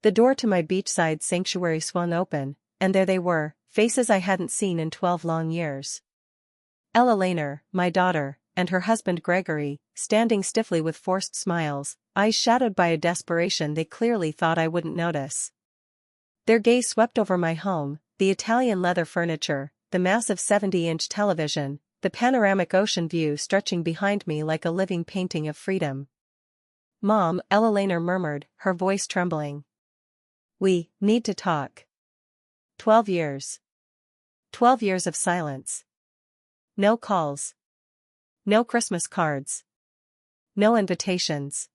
The door to my beachside sanctuary swung open, and there they were, faces I hadn't seen in 12 long years. Ella Laner, my daughter, and her husband Gregory, standing stiffly with forced smiles, eyes shadowed by a desperation they clearly thought I wouldn't notice. Their gaze swept over my home, the Italian leather furniture, the massive 70-inch television, the panoramic ocean view stretching behind me like a living painting of freedom. "Mom," Ella Laner murmured, her voice trembling. "We need to talk." 12 years. 12 years of silence. No calls. No Christmas cards. No invitations.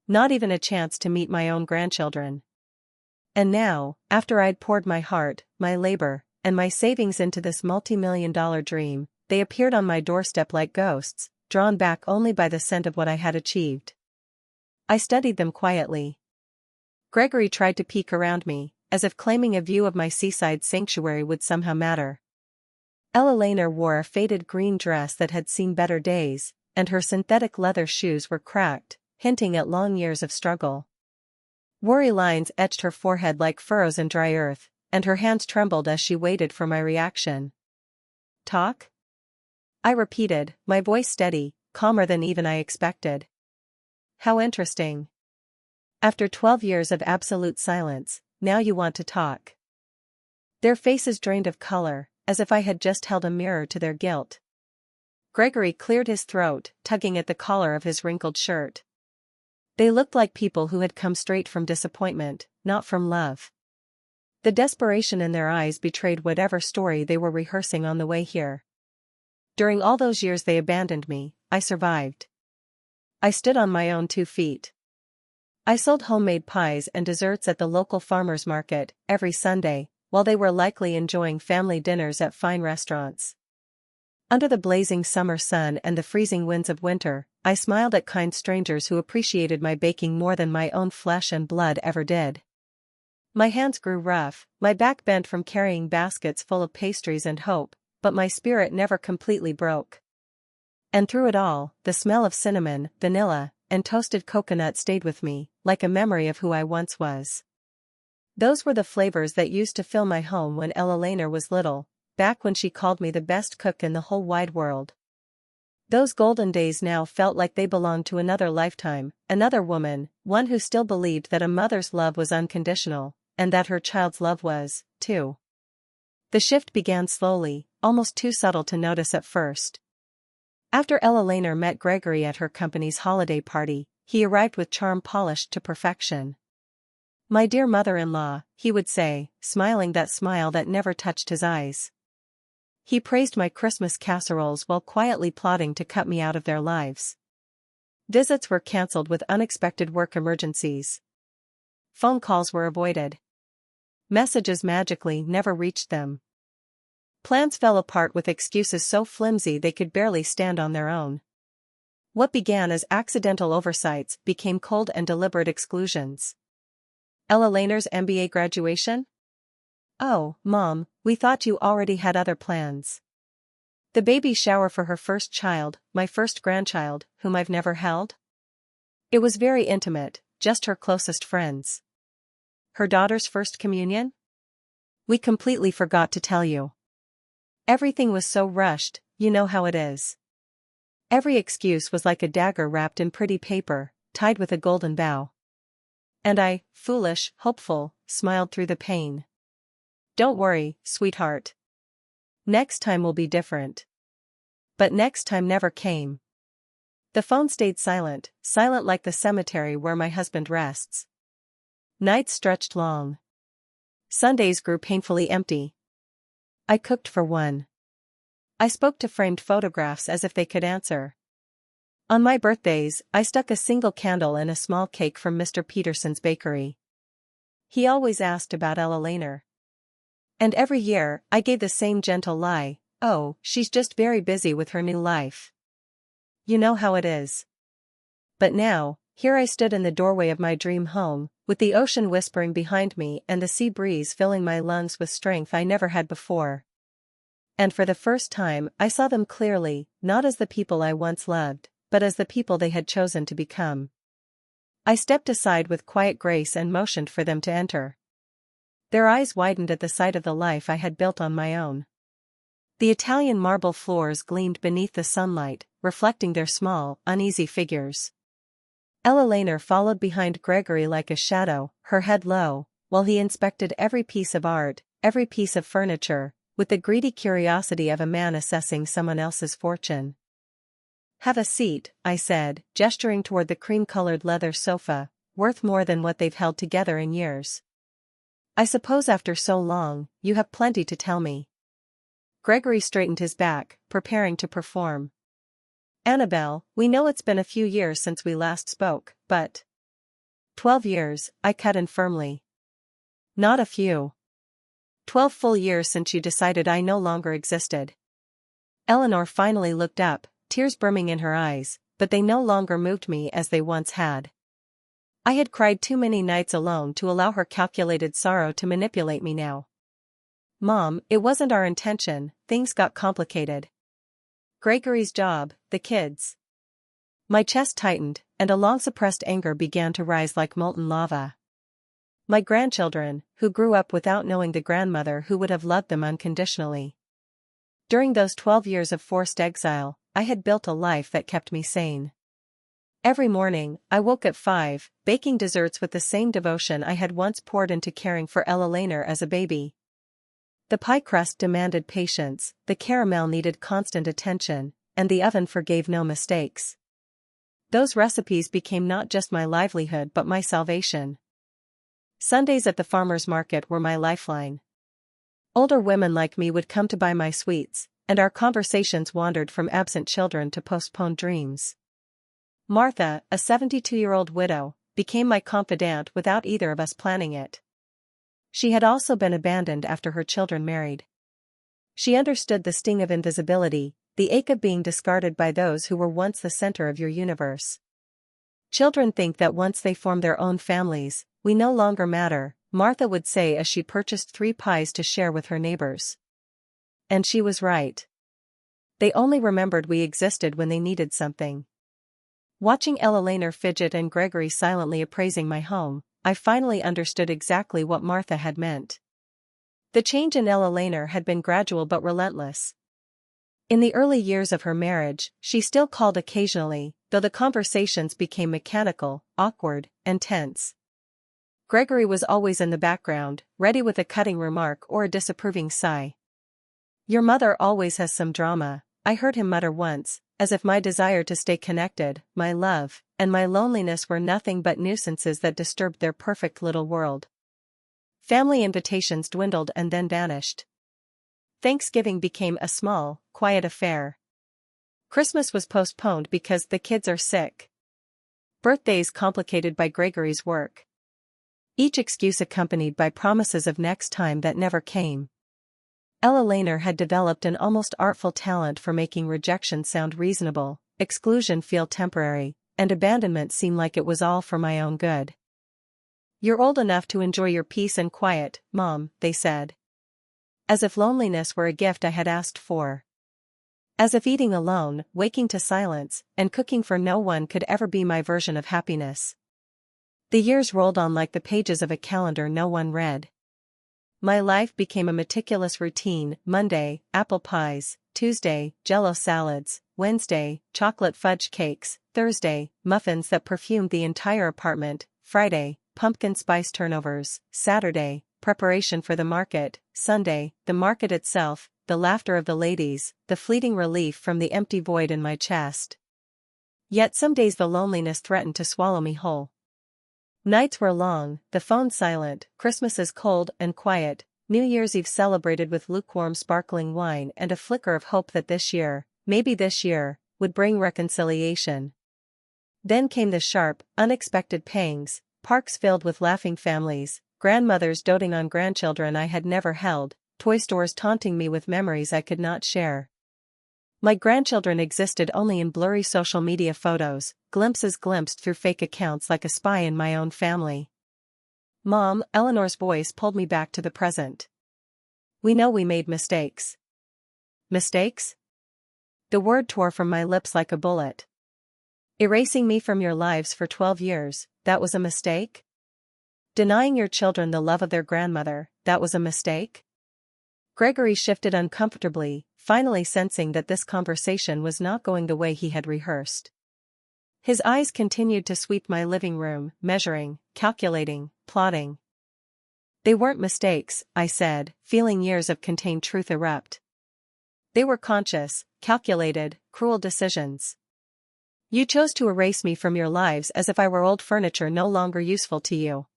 Not even a chance to meet my own grandchildren. And now, after I'd poured my heart, my labor, and my savings into this multi-million-dollar dream, they appeared on my doorstep like ghosts, drawn back only by the scent of what I had achieved. I studied them quietly. Gregory tried to peek around me, as if claiming a view of my seaside sanctuary would somehow matter. Ella Laner wore a faded green dress that had seen better days, and her synthetic leather shoes were cracked, hinting at long years of struggle. Worry lines etched her forehead like furrows in dry earth, and her hands trembled as she waited for my reaction. "Talk?" I repeated, my voice steady, calmer than even I expected. "How interesting. After 12 years of absolute silence, now you want to talk." Their faces drained of color, as if I had just held a mirror to their guilt. Gregory cleared his throat, tugging at the collar of his wrinkled shirt. They looked like people who had come straight from disappointment, not from love. The desperation in their eyes betrayed whatever story they were rehearsing on the way here. During all those years they abandoned me, I survived. I stood on my own 2 feet. I sold homemade pies and desserts at the local farmers market every Sunday, while they were likely enjoying family dinners at fine restaurants. Under the blazing summer sun and the freezing winds of winter, I smiled at kind strangers who appreciated my baking more than my own flesh and blood ever did. My hands grew rough, my back bent from carrying baskets full of pastries and hope, but my spirit never completely broke. And through it all, the smell of cinnamon, vanilla, and toasted coconut stayed with me, like a memory of who I once was. Those were the flavors that used to fill my home when Ella Laner was little, back when she called me the best cook in the whole wide world. Those golden days now felt like they belonged to another lifetime, another woman, one who still believed that a mother's love was unconditional, and that her child's love was, too. The shift began slowly, almost too subtle to notice at first. After Ella Laner met Gregory at her company's holiday party, he arrived with charm polished to perfection. "My dear mother-in-law," he would say, smiling that smile that never touched his eyes. He praised my Christmas casseroles while quietly plotting to cut me out of their lives. Visits were cancelled with unexpected work emergencies. Phone calls were avoided. Messages magically never reached them. Plans fell apart with excuses so flimsy they could barely stand on their own. What began as accidental oversights became cold and deliberate exclusions. Ella Laner's MBA graduation? "Oh, Mom, we thought you already had other plans." The baby shower for her first child, my first grandchild, whom I've never held? It was very intimate, just her closest friends. Her daughter's first communion? We completely forgot to tell you. Everything was so rushed, you know how it is. Every excuse was like a dagger wrapped in pretty paper, tied with a golden bow. And I, foolish, hopeful, smiled through the pain. "Don't worry, sweetheart. Next time will be different." But next time never came. The phone stayed silent, silent like the cemetery where my husband rests. Nights stretched long. Sundays grew painfully empty. I cooked for one. I spoke to framed photographs as if they could answer. On my birthdays, I stuck a single candle in a small cake from Mr. Peterson's bakery. He always asked about Ella Laner. And every year, I gave the same gentle lie, "Oh, she's just very busy with her new life." You know how it is. But now, here I stood in the doorway of my dream home, with the ocean whispering behind me and the sea breeze filling my lungs with strength I never had before. And for the first time, I saw them clearly, not as the people I once loved, but as the people they had chosen to become. I stepped aside with quiet grace and motioned for them to enter. Their eyes widened at the sight of the life I had built on my own. The Italian marble floors gleamed beneath the sunlight, reflecting their small, uneasy figures. Ella Laner followed behind Gregory like a shadow, her head low, while he inspected every piece of art, every piece of furniture, with the greedy curiosity of a man assessing someone else's fortune. "Have a seat," I said, gesturing toward the cream-colored leather sofa, worth more than what they've held together in years. "I suppose after so long, you have plenty to tell me." Gregory straightened his back, preparing to perform. "Annabelle, we know it's been a few years since we last spoke, but—" 12 years, I cut in firmly. "Not a few. 12 full years since you decided I no longer existed." Eleanor finally looked up, tears brimming in her eyes, but they no longer moved me as they once had. I had cried too many nights alone to allow her calculated sorrow to manipulate me now. "Mom, it wasn't our intention, things got complicated. Gregory's job, the kids." My chest tightened, and a long-suppressed anger began to rise like molten lava. My grandchildren, who grew up without knowing the grandmother who would have loved them unconditionally. During those 12 years of forced exile, I had built a life that kept me sane. Every morning, I woke at 5, baking desserts with the same devotion I had once poured into caring for Ella Laner as a baby. The pie crust demanded patience, the caramel needed constant attention, and the oven forgave no mistakes. Those recipes became not just my livelihood but my salvation. Sundays at the farmer's market were my lifeline. Older women like me would come to buy my sweets, and our conversations wandered from absent children to postponed dreams. Martha, a 72-year-old widow, became my confidant without either of us planning it. She had also been abandoned after her children married. She understood the sting of invisibility, the ache of being discarded by those who were once the center of your universe. "Children think that once they form their own families, we no longer matter," Martha would say as she purchased 3 pies to share with her neighbors. And she was right. They only remembered we existed when they needed something. Watching Ella Laner fidget and Gregory silently appraising my home, I finally understood exactly what Martha had meant. The change in Ella Laner had been gradual but relentless. In the early years of her marriage, she still called occasionally, though the conversations became mechanical, awkward, and tense. Gregory was always in the background, ready with a cutting remark or a disapproving sigh. "Your mother always has some drama," I heard him mutter once, as if my desire to stay connected, my love, and my loneliness were nothing but nuisances that disturbed their perfect little world. Family invitations dwindled and then vanished. Thanksgiving became a small, quiet affair. Christmas was postponed because the kids are sick. Birthdays complicated by Gregory's work. Each excuse accompanied by promises of next time that never came. Ella Laner had developed an almost artful talent for making rejection sound reasonable, exclusion feel temporary, and abandonment seem like it was all for my own good. "You're old enough to enjoy your peace and quiet, Mom," they said. As if loneliness were a gift I had asked for. As if eating alone, waking to silence, and cooking for no one could ever be my version of happiness. The years rolled on like the pages of a calendar no one read. My life became a meticulous routine: Monday, apple pies; Tuesday, Jell-O salads; Wednesday, chocolate fudge cakes; Thursday, muffins that perfumed the entire apartment; Friday, pumpkin spice turnovers; Saturday, preparation for the market; Sunday, the market itself, the laughter of the ladies, the fleeting relief from the empty void in my chest. Yet some days the loneliness threatened to swallow me whole. Nights were long, the phone silent, Christmases cold and quiet, New Year's Eve celebrated with lukewarm sparkling wine and a flicker of hope that this year, maybe this year, would bring reconciliation. Then came the sharp, unexpected pangs: parks filled with laughing families, grandmothers doting on grandchildren I had never held, toy stores taunting me with memories I could not share. My grandchildren existed only in blurry social media photos, glimpses glimpsed through fake accounts like a spy in my own family. "Mom," Eleanor's voice pulled me back to the present. "We know we made mistakes." "Mistakes?" The word tore from my lips like a bullet. "Erasing me from your lives for 12 years, that was a mistake? Denying your children the love of their grandmother, that was a mistake? Gregory shifted uncomfortably, finally sensing that this conversation was not going the way he had rehearsed. His eyes continued to sweep my living room, measuring, calculating, plotting. They weren't mistakes, I said, feeling years of contained truth erupt. They were conscious, calculated, cruel decisions. You chose to erase me from your lives as if I were old furniture no longer useful to you.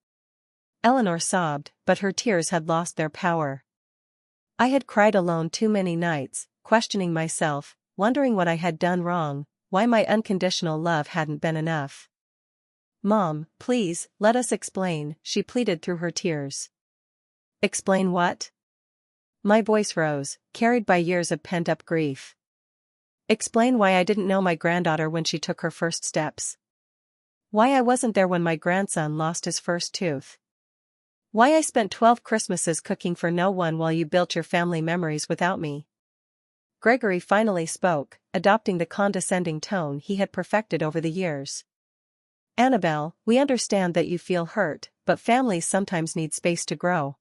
Eleanor sobbed, but her tears had lost their power. I had cried alone too many nights, questioning myself, wondering what I had done wrong, why my unconditional love hadn't been enough. Mom, please, let us explain, she pleaded through her tears. Explain what? My voice rose, carried by years of pent-up grief. Explain why I didn't know my granddaughter when she took her first steps. Why I wasn't there when my grandson lost his first tooth. Why I spent 12 Christmases cooking for no one while you built your family memories without me. Gregory finally spoke, adopting the condescending tone he had perfected over the years. Annabelle, we understand that you feel hurt, but families sometimes need space to grow.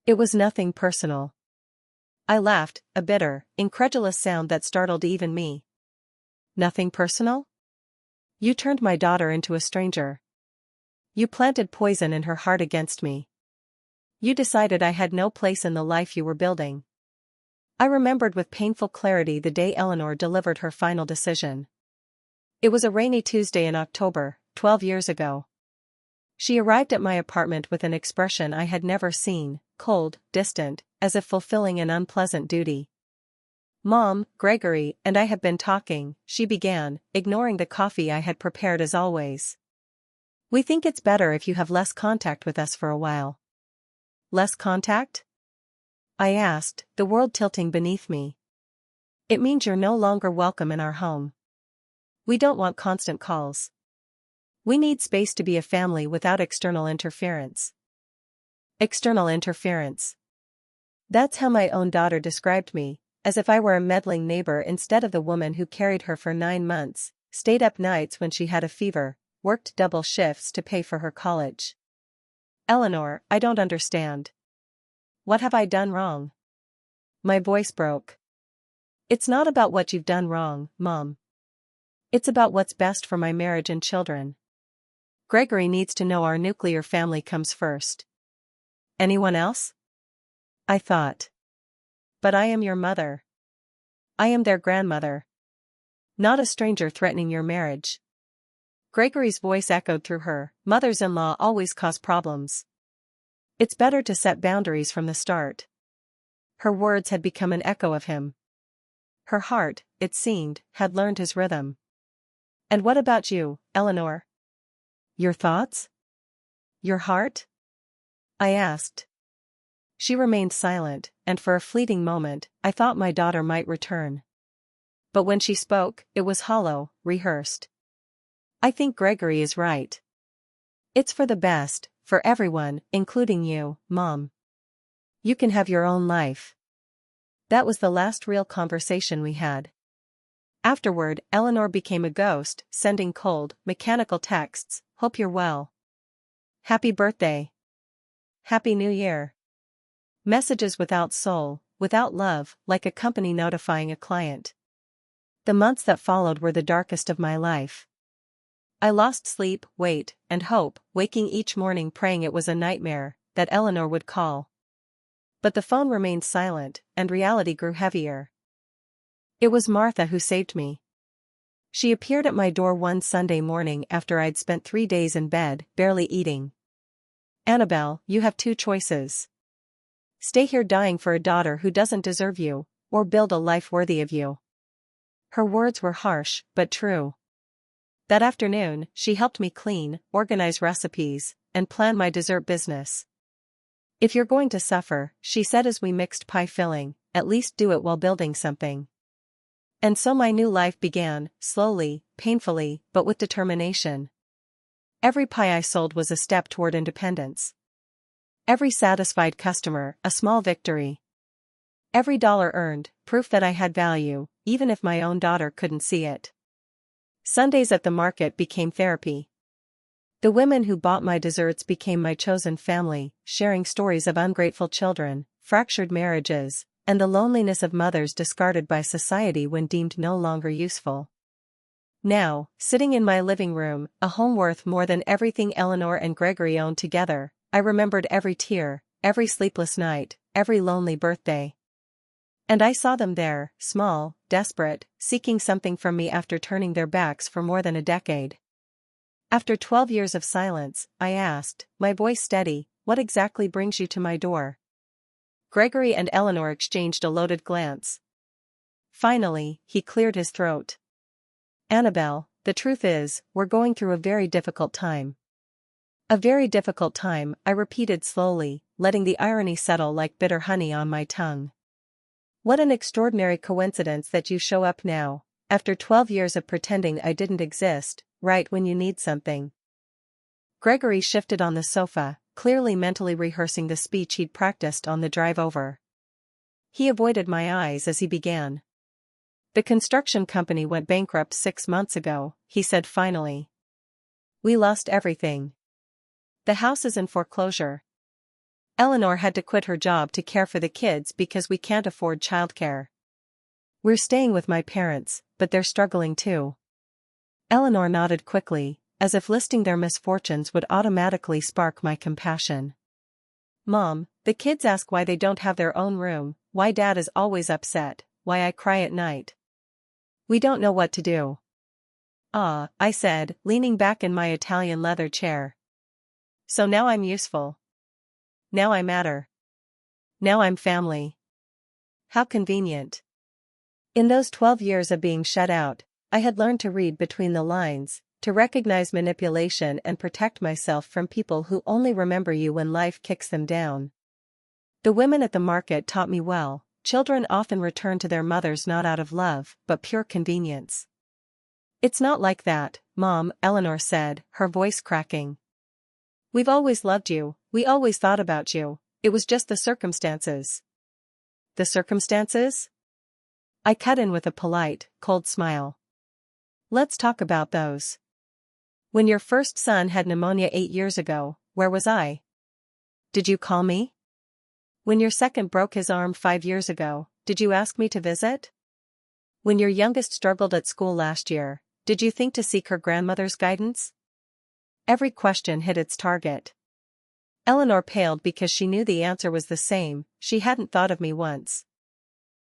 It was nothing personal. I laughed, a bitter, incredulous sound that startled even me. Nothing personal? You turned my daughter into a stranger. You planted poison in her heart against me. You decided I had no place in the life you were building. I remembered with painful clarity the day Eleanor delivered her final decision. It was a rainy Tuesday in October, 12 years ago. She arrived at my apartment with an expression I had never seen, cold, distant, as if fulfilling an unpleasant duty. Mom, Gregory and I have been talking, she began, ignoring the coffee I had prepared as always. We think it's better if you have less contact with us for a while. Less contact? I asked, the world tilting beneath me. It means you're no longer welcome in our home. We don't want constant calls. We need space to be a family without external interference. External interference. That's how my own daughter described me, as if I were a meddling neighbor instead of the woman who carried her for 9 months, stayed up nights when she had a fever, worked double shifts to pay for her college. Eleanor, I don't understand. What have I done wrong? My voice broke. It's not about what you've done wrong, Mom. It's about what's best for my marriage and children. Gregory needs to know our nuclear family comes first. Anyone else? I thought. But I am your mother. I am their grandmother. Not a stranger threatening your marriage. Gregory's voice echoed through her, mothers-in-law always cause problems. It's better to set boundaries from the start. Her words had become an echo of him. Her heart, it seemed, had learned his rhythm. And what about you, Eleanor? Your thoughts? Your heart? I asked. She remained silent, and for a fleeting moment, I thought my daughter might return. But when she spoke, it was hollow, rehearsed. I think Gregory is right. It's for the best, for everyone, including you, Mom. You can have your own life. That was the last real conversation we had. Afterward, Eleanor became a ghost, sending cold, mechanical texts, hope you're well. Happy birthday. Happy New Year. Messages without soul, without love, like a company notifying a client. The months that followed were the darkest of my life. I lost sleep, weight, and hope, waking each morning praying it was a nightmare, that Eleanor would call. But the phone remained silent, and reality grew heavier. It was Martha who saved me. She appeared at my door one Sunday morning after I'd spent 3 days in bed, barely eating. Annabelle, you have 2 choices. Stay here dying for a daughter who doesn't deserve you, or build a life worthy of you. Her words were harsh, but true. That afternoon, she helped me clean, organize recipes, and plan my dessert business. If you're going to suffer, she said as we mixed pie filling, at least do it while building something. And so my new life began, slowly, painfully, but with determination. Every pie I sold was a step toward independence. Every satisfied customer, a small victory. Every dollar earned, proof that I had value, even if my own daughter couldn't see it. Sundays at the market became therapy. The women who bought my desserts became my chosen family, sharing stories of ungrateful children, fractured marriages, and the loneliness of mothers discarded by society when deemed no longer useful. Now, sitting in my living room, a home worth more than everything Eleanor and Gregory owned together, I remembered every tear, every sleepless night, every lonely birthday. And I saw them there, small, desperate, seeking something from me after turning their backs for more than a decade. After 12 years of silence, I asked, my voice steady, what exactly brings you to my door? Gregory and Eleanor exchanged a loaded glance. Finally, he cleared his throat. Annabelle, the truth is, we're going through a very difficult time. A very difficult time, I repeated slowly, letting the irony settle like bitter honey on my tongue. What an extraordinary coincidence that you show up now, after 12 years of pretending I didn't exist, right when you need something. Gregory shifted on the sofa, clearly mentally rehearsing the speech he'd practiced on the drive over. He avoided my eyes as he began. The construction company went bankrupt 6 months ago, he said finally. We lost everything. The house is in foreclosure. Eleanor had to quit her job to care for the kids because we can't afford childcare. We're staying with my parents, but they're struggling too. Eleanor nodded quickly, as if listing their misfortunes would automatically spark my compassion. Mom, the kids ask why they don't have their own room, why Dad is always upset, why I cry at night. We don't know what to do. Ah, I said, leaning back in my Italian leather chair. So now I'm useful. Now I matter. Now I'm family. How convenient. In those 12 years of being shut out, I had learned to read between the lines, to recognize manipulation and protect myself from people who only remember you when life kicks them down. The women at the market taught me well. Children often return to their mothers not out of love, but pure convenience. It's not like that, Mom, Eleanor said, her voice cracking. We've always loved you, we always thought about you, it was just the circumstances. The circumstances? I cut in with a polite, cold smile. Let's talk about those. When your first son had pneumonia 8 years ago, where was I? Did you call me? When your second broke his arm 5 years ago, did you ask me to visit? When your youngest struggled at school last year, did you think to seek her grandmother's guidance? Every question hit its target. Eleanor paled because she knew the answer was the same, she hadn't thought of me once.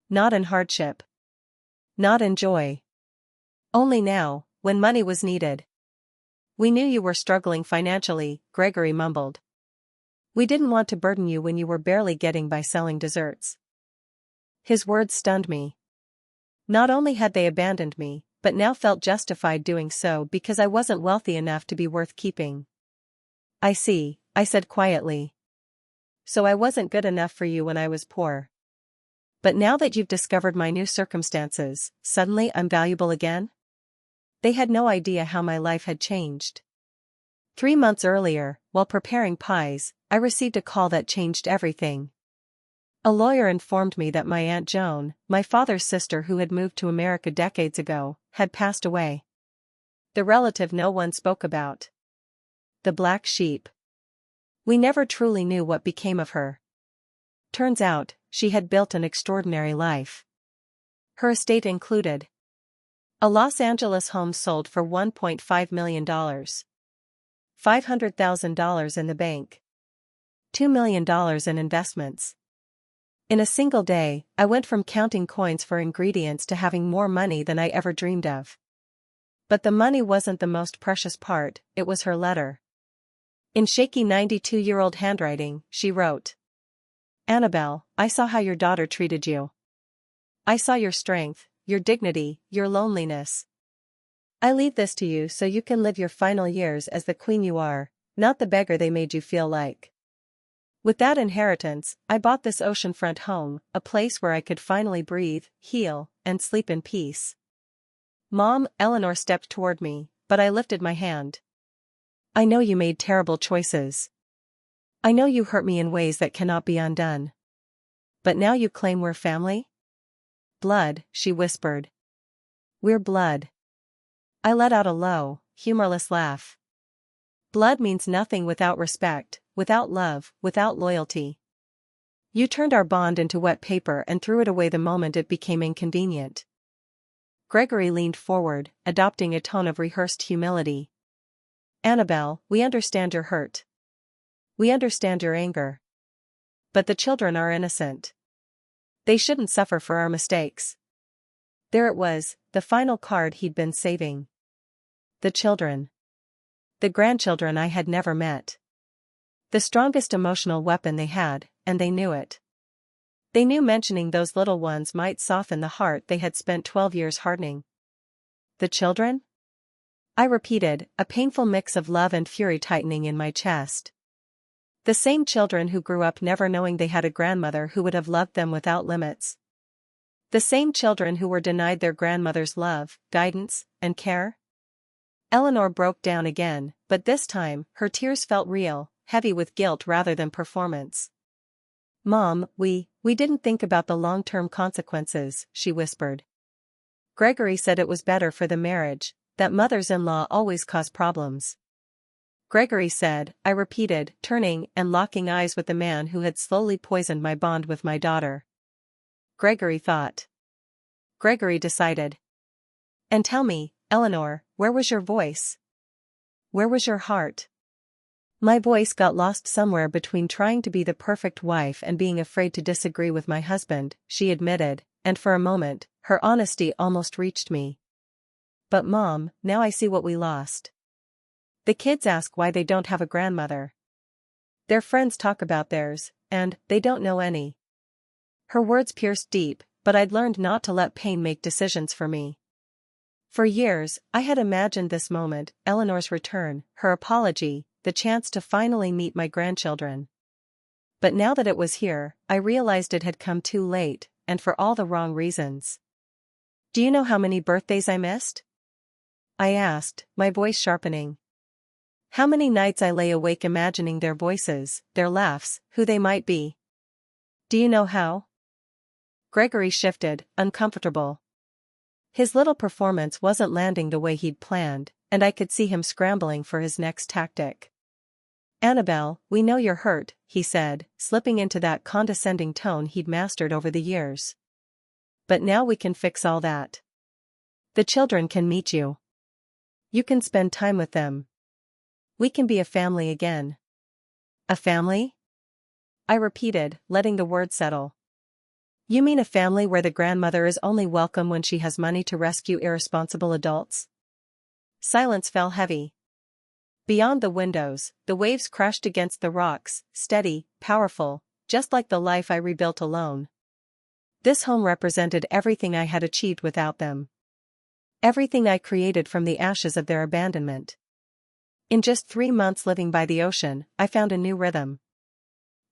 Not in hardship. Not in joy. Only now, when money was needed. We knew you were struggling financially, Gregory mumbled. We didn't want to burden you when you were barely getting by selling desserts. His words stunned me. Not only had they abandoned me, but now felt justified doing so because I wasn't wealthy enough to be worth keeping. I see, I said quietly. So I wasn't good enough for you when I was poor. But now that you've discovered my new circumstances, suddenly I'm valuable again? They had no idea how my life had changed. 3 months earlier, while preparing pies, I received a call that changed everything. A lawyer informed me that my Aunt Joan, my father's sister who had moved to America decades ago, had passed away. The relative no one spoke about. The black sheep. We never truly knew what became of her. Turns out, she had built an extraordinary life. Her estate included a Los Angeles home sold for $1.5 million. $500,000 in the bank. $2 million in investments. In a single day, I went from counting coins for ingredients to having more money than I ever dreamed of. But the money wasn't the most precious part, it was her letter. In shaky 92-year-old handwriting, she wrote. Annabelle, I saw how your daughter treated you. I saw your strength, your dignity, your loneliness. I leave this to you so you can live your final years as the queen you are, not the beggar they made you feel like. With that inheritance, I bought this oceanfront home, a place where I could finally breathe, heal, and sleep in peace. Mom, Eleanor stepped toward me, but I lifted my hand. I know you made terrible choices. I know you hurt me in ways that cannot be undone. But now you claim we're family? Blood, she whispered. We're blood. I let out a low, humorless laugh. Blood means nothing without respect, without love, without loyalty. You turned our bond into wet paper and threw it away the moment it became inconvenient. Gregory leaned forward, adopting a tone of rehearsed humility. Annabelle, we understand your hurt. We understand your anger. But the children are innocent. They shouldn't suffer for our mistakes. There it was, the final card he'd been saving. The children. The grandchildren I had never met. The strongest emotional weapon they had, and they knew it. They knew mentioning those little ones might soften the heart they had spent 12 years hardening. The children? I repeated, a painful mix of love and fury tightening in my chest. The same children who grew up never knowing they had a grandmother who would have loved them without limits. The same children who were denied their grandmother's love, guidance, and care. Eleanor broke down again, but this time, her tears felt real, heavy with guilt rather than performance. Mom, we didn't think about the long-term consequences, she whispered. Gregory said it was better for the marriage, that mothers-in-law always cause problems. Gregory said, I repeated, turning and locking eyes with the man who had slowly poisoned my bond with my daughter. Gregory thought. Gregory decided. And tell me, Eleanor, where was your voice? Where was your heart? My voice got lost somewhere between trying to be the perfect wife and being afraid to disagree with my husband, she admitted, and for a moment, her honesty almost reached me. But Mom, now I see what we lost. The kids ask why they don't have a grandmother. Their friends talk about theirs, and they don't know any. Her words pierced deep, but I'd learned not to let pain make decisions for me. For years, I had imagined this moment, Eleanor's return, her apology, the chance to finally meet my grandchildren. But now that it was here, I realized it had come too late, and for all the wrong reasons. Do you know how many birthdays I missed? I asked, my voice sharpening. How many nights I lay awake imagining their voices, their laughs, who they might be. Do you know how? Gregory shifted, uncomfortable. His little performance wasn't landing the way he'd planned, and I could see him scrambling for his next tactic. Annabelle, we know you're hurt, he said, slipping into that condescending tone he'd mastered over the years. But now we can fix all that. The children can meet you. You can spend time with them. We can be a family again. A family? I repeated, letting the word settle. You mean a family where the grandmother is only welcome when she has money to rescue irresponsible adults? Silence fell heavy. Beyond the windows, the waves crashed against the rocks, steady, powerful, just like the life I rebuilt alone. This home represented everything I had achieved without them. Everything I created from the ashes of their abandonment. In just 3 months living by the ocean, I found a new rhythm.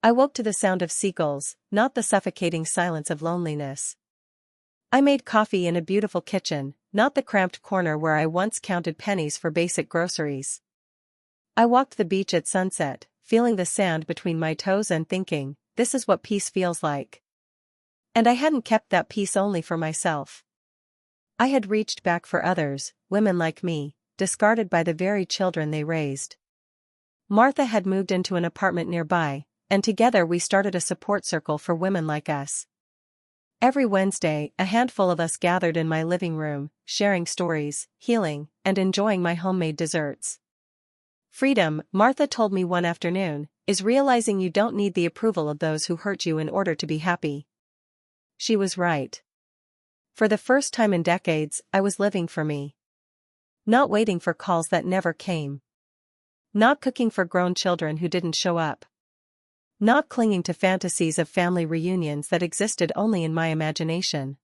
I woke to the sound of seagulls, not the suffocating silence of loneliness. I made coffee in a beautiful kitchen, not the cramped corner where I once counted pennies for basic groceries. I walked the beach at sunset, feeling the sand between my toes and thinking, this is what peace feels like. And I hadn't kept that peace only for myself. I had reached back for others, women like me, discarded by the very children they raised. Martha had moved into an apartment nearby, and together we started a support circle for women like us. Every Wednesday, a handful of us gathered in my living room, sharing stories, healing, and enjoying my homemade desserts. Freedom, Martha told me one afternoon, is realizing you don't need the approval of those who hurt you in order to be happy. She was right. For the first time in decades, I was living for me. Not waiting for calls that never came. Not cooking for grown children who didn't show up. Not clinging to fantasies of family reunions that existed only in my imagination.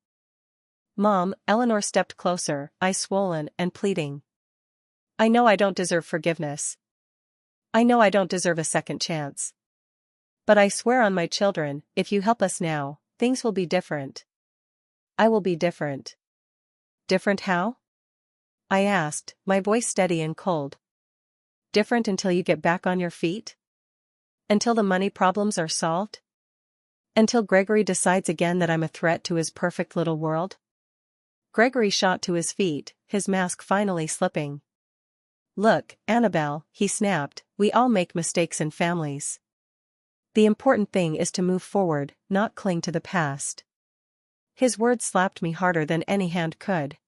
Mom, Eleanor stepped closer, eyes swollen and pleading. I know I don't deserve forgiveness. I know I don't deserve a second chance. But I swear on my children, if you help us now, things will be different. I will be different. Different how? I asked, my voice steady and cold. Different until you get back on your feet? Until the money problems are solved? Until Gregory decides again that I'm a threat to his perfect little world? Gregory shot to his feet, his mask finally slipping. Look, Annabelle, he snapped, we all make mistakes in families. The important thing is to move forward, not cling to the past. His words slapped me harder than any hand could.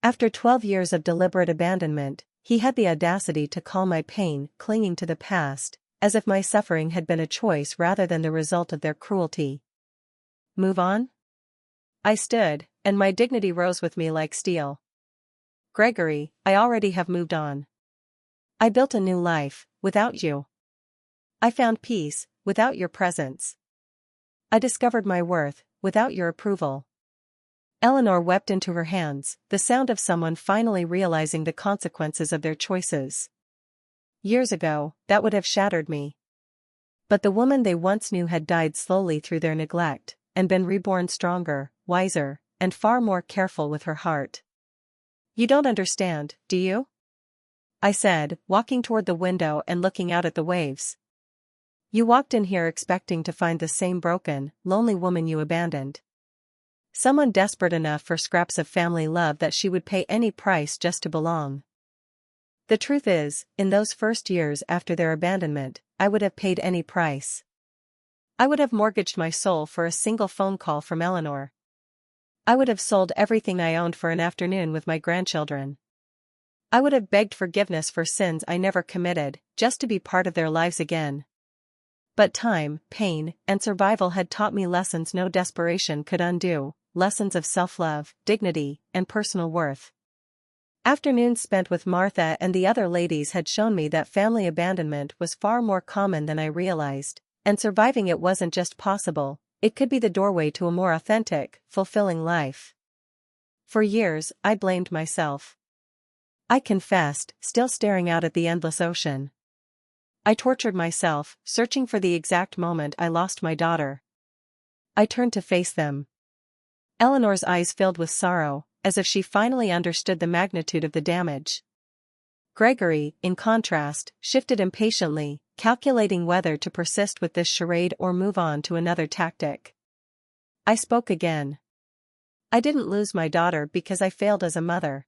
After 12 years of deliberate abandonment, he had the audacity to call my pain clinging to the past, as if my suffering had been a choice rather than the result of their cruelty. Move on? I stood, and my dignity rose with me like steel. Gregory, I already have moved on. I built a new life, without you. I found peace, without your presence. I discovered my worth, without your approval. Eleanor wept into her hands, the sound of someone finally realizing the consequences of their choices. Years ago, that would have shattered me. But the woman they once knew had died slowly through their neglect, and been reborn stronger, wiser, and far more careful with her heart. You don't understand, do you? I said, walking toward the window and looking out at the waves. You walked in here expecting to find the same broken, lonely woman you abandoned. Someone desperate enough for scraps of family love that she would pay any price just to belong. The truth is, in those first years after their abandonment, I would have paid any price. I would have mortgaged my soul for a single phone call from Eleanor. I would have sold everything I owned for an afternoon with my grandchildren. I would have begged forgiveness for sins I never committed, just to be part of their lives again. But time, pain, and survival had taught me lessons no desperation could undo, lessons of self-love, dignity, and personal worth. Afternoons spent with Martha and the other ladies had shown me that family abandonment was far more common than I realized, and surviving it wasn't just possible, it could be the doorway to a more authentic, fulfilling life. For years, I blamed myself. I confessed, still staring out at the endless ocean. I tortured myself, searching for the exact moment I lost my daughter. I turned to face them. Eleanor's eyes filled with sorrow, as if she finally understood the magnitude of the damage. Gregory, in contrast, shifted impatiently, calculating whether to persist with this charade or move on to another tactic. I spoke again. I didn't lose my daughter because I failed as a mother.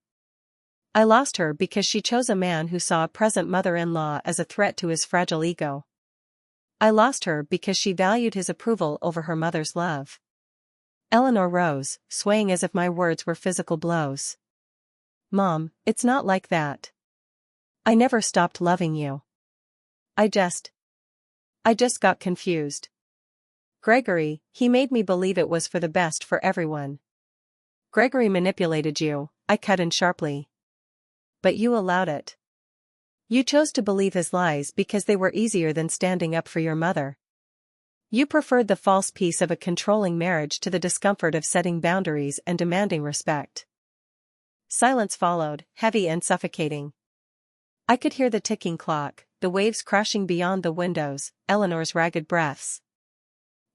I lost her because she chose a man who saw a present mother-in-law as a threat to his fragile ego. I lost her because she valued his approval over her mother's love. Eleanor rose, swaying as if my words were physical blows. Mom, it's not like that. I never stopped loving you. I just got confused. Gregory, he made me believe it was for the best for everyone. Gregory manipulated you, I cut in sharply. But you allowed it. You chose to believe his lies because they were easier than standing up for your mother. You preferred the false peace of a controlling marriage to the discomfort of setting boundaries and demanding respect. Silence followed, heavy and suffocating. I could hear the ticking clock, the waves crashing beyond the windows, Eleanor's ragged breaths.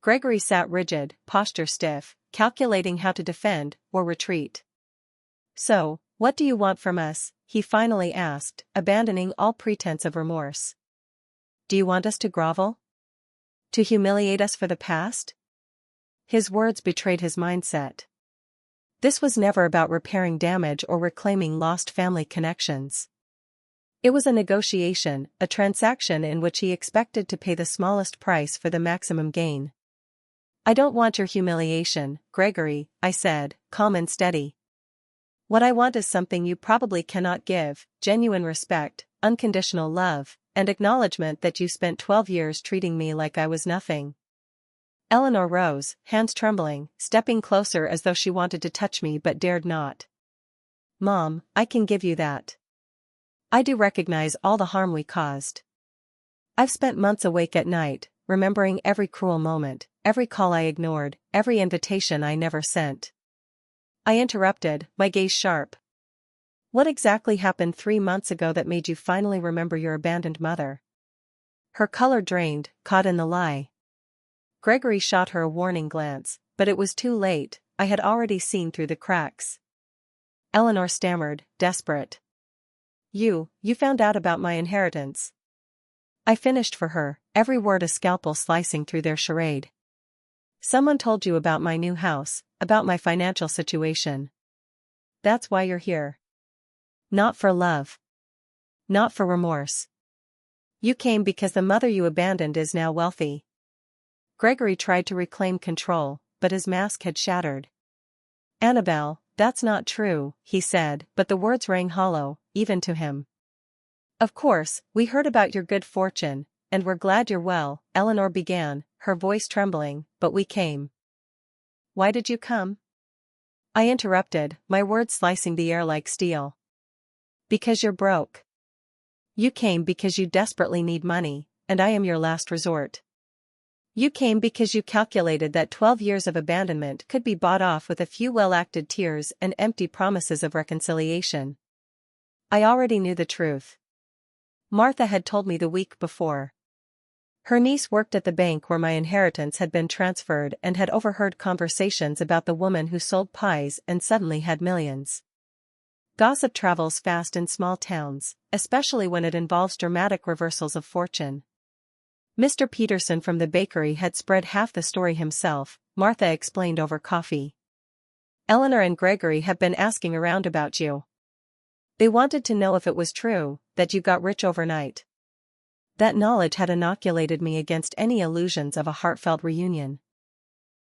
Gregory sat rigid, posture stiff, calculating how to defend or retreat. So, what do you want from us? He finally asked, abandoning all pretense of remorse. Do you want us to grovel? To humiliate us for the past? His words betrayed his mindset. This was never about repairing damage or reclaiming lost family connections. It was a negotiation, a transaction in which he expected to pay the smallest price for the maximum gain. I don't want your humiliation, Gregory, I said, calm and steady. What I want is something you probably cannot give, genuine respect, unconditional love, and acknowledgement that you spent 12 years treating me like I was nothing. Eleanor rose, hands trembling, stepping closer as though she wanted to touch me but dared not. Mom, I can give you that. I do recognize all the harm we caused. I've spent months awake at night, remembering every cruel moment, every call I ignored, every invitation I never sent. I interrupted, my gaze sharp. What exactly happened 3 months ago that made you finally remember your abandoned mother? Her color drained, caught in the lie. Gregory shot her a warning glance, but it was too late, I had already seen through the cracks. Eleanor stammered, desperate. You found out about my inheritance. I finished for her, every word a scalpel slicing through their charade. Someone told you about my new house, about my financial situation. That's why you're here. Not for love. not for remorse. You came because the mother you abandoned is now wealthy. Gregory tried to reclaim control, but his mask had shattered. Annabelle, that's not true, he said, but the words rang hollow, even to him. Of course, we heard about your good fortune, and we're glad you're well, Eleanor began, her voice trembling, but we came. Why did you come? I interrupted, my words slicing the air like steel. Because you're broke. You came because you desperately need money, and I am your last resort. You came because you calculated that 12 years of abandonment could be bought off with a few well-acted tears and empty promises of reconciliation. I already knew the truth. Martha had told me the week before. Her niece worked at the bank where my inheritance had been transferred and had overheard conversations about the woman who sold pies and suddenly had millions. Gossip travels fast in small towns, especially when it involves dramatic reversals of fortune. Mr. Peterson from the bakery had spread half the story himself, Martha explained over coffee. Eleanor and Gregory have been asking around about you. They wanted to know if it was true that you got rich overnight. That knowledge had inoculated me against any illusions of a heartfelt reunion.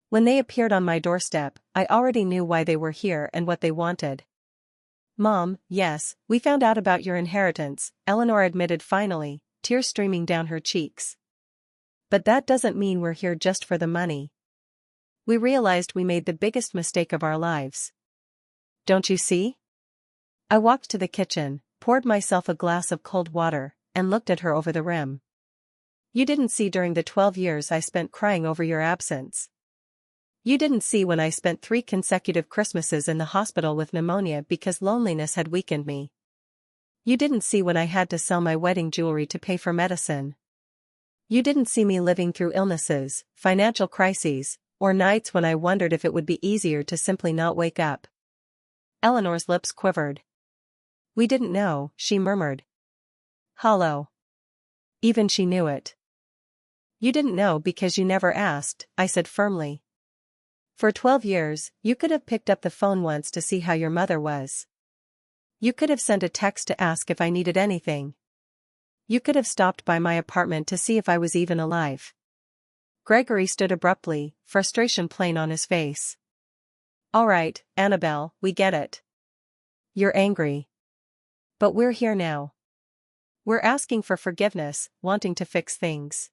When they appeared on my doorstep, I already knew why they were here and what they wanted. Mom, yes, we found out about your inheritance, Eleanor admitted finally, tears streaming down her cheeks. But that doesn't mean we're here just for the money. We realized we made the biggest mistake of our lives. Don't you see? I walked to the kitchen, poured myself a glass of cold water, and looked at her over the rim. You didn't see during the 12 years I spent crying over your absence. You didn't see when I spent 3 consecutive Christmases in the hospital with pneumonia because loneliness had weakened me. You didn't see when I had to sell my wedding jewelry to pay for medicine. You didn't see me living through illnesses, financial crises, or nights when I wondered if it would be easier to simply not wake up. Eleanor's lips quivered. We didn't know, she murmured. Hollow. Even she knew it. You didn't know because you never asked, I said firmly. For 12 years, you could have picked up the phone once to see how your mother was. You could have sent a text to ask if I needed anything. You could have stopped by my apartment to see if I was even alive. Gregory stood abruptly, frustration plain on his face. All right, Annabelle, we get it. You're angry. But we're here now. We're asking for forgiveness, wanting to fix things.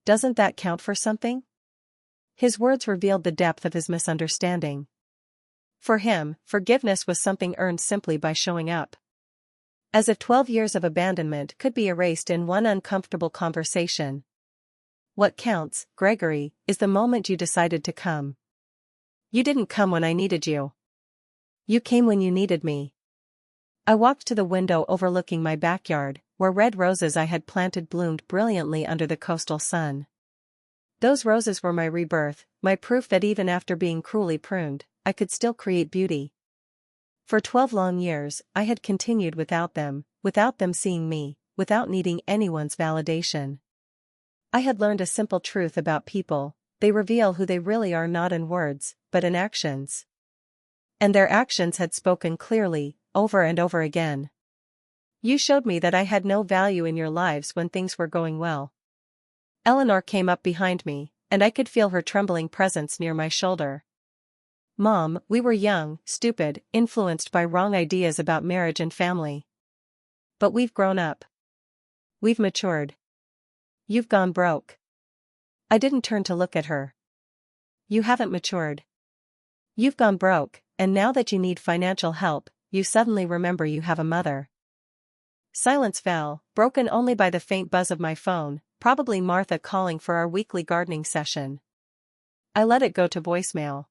Doesn't that count for something? His words revealed the depth of his misunderstanding. For him, forgiveness was something earned simply by showing up. As if 12 years of abandonment could be erased in one uncomfortable conversation. What counts, Gregory, is the moment you decided to come. You didn't come when I needed you. You came when you needed me. I walked to the window overlooking my backyard, where red roses I had planted bloomed brilliantly under the coastal sun. Those roses were my rebirth, my proof that even after being cruelly pruned, I could still create beauty. For 12 long years, I had continued without them seeing me, without needing anyone's validation. I had learned a simple truth about people: they reveal who they really are not in words, but in actions. And their actions had spoken clearly, over and over again. You showed me that I had no value in your lives when things were going well. Eleanor came up behind me, and I could feel her trembling presence near my shoulder. Mom, we were young, stupid, influenced by wrong ideas about marriage and family. But we've grown up. We've matured. You've gone broke. I didn't turn to look at her. You haven't matured. You've gone broke, and now that you need financial help, you suddenly remember you have a mother. Silence fell, broken only by the faint buzz of my phone, probably Martha calling for our weekly gardening session. I let it go to voicemail.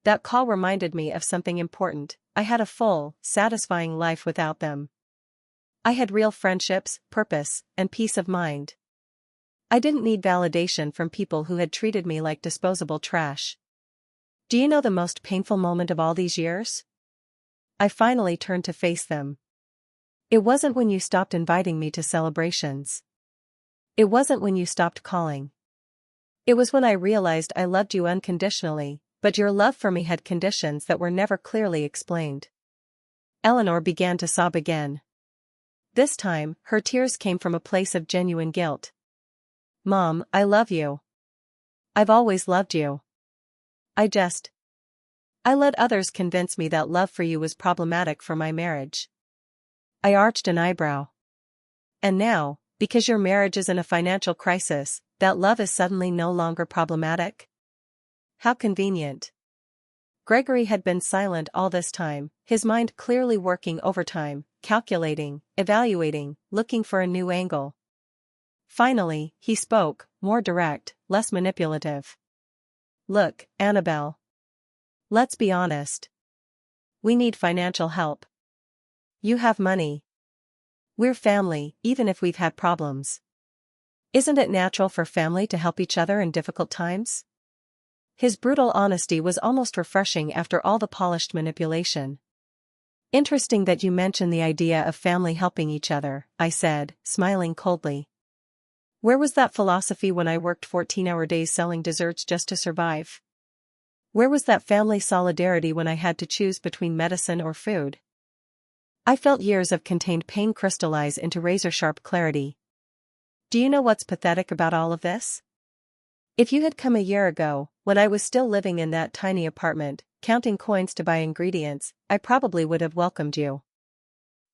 That call reminded me of something important: I had a full, satisfying life without them. I had real friendships, purpose, and peace of mind. I didn't need validation from people who had treated me like disposable trash. Do you know the most painful moment of all these years? I finally turned to face them. It wasn't when you stopped inviting me to celebrations. It wasn't when you stopped calling. It was when I realized I loved you unconditionally, but your love for me had conditions that were never clearly explained. Eleanor began to sob again. This time, her tears came from a place of genuine guilt. "Mom, I love you. I've always loved you. I let others convince me that love for you was problematic for my marriage." I arched an eyebrow. "And now, because your marriage is in a financial crisis, that love is suddenly no longer problematic? How convenient." Gregory had been silent all this time, his mind clearly working overtime, calculating, evaluating, looking for a new angle. Finally, he spoke, more direct, less manipulative. "Look, Annabelle. Let's be honest. We need financial help. You have money. We're family, even if we've had problems. Isn't it natural for family to help each other in difficult times?" His brutal honesty was almost refreshing after all the polished manipulation. "Interesting that you mention the idea of family helping each other," I said, smiling coldly. "Where was that philosophy when I worked 14-hour days selling desserts just to survive? Where was that family solidarity when I had to choose between medicine or food?" I felt years of contained pain crystallize into razor-sharp clarity. "Do you know what's pathetic about all of this? If you had come a year ago, when I was still living in that tiny apartment, counting coins to buy ingredients, I probably would have welcomed you.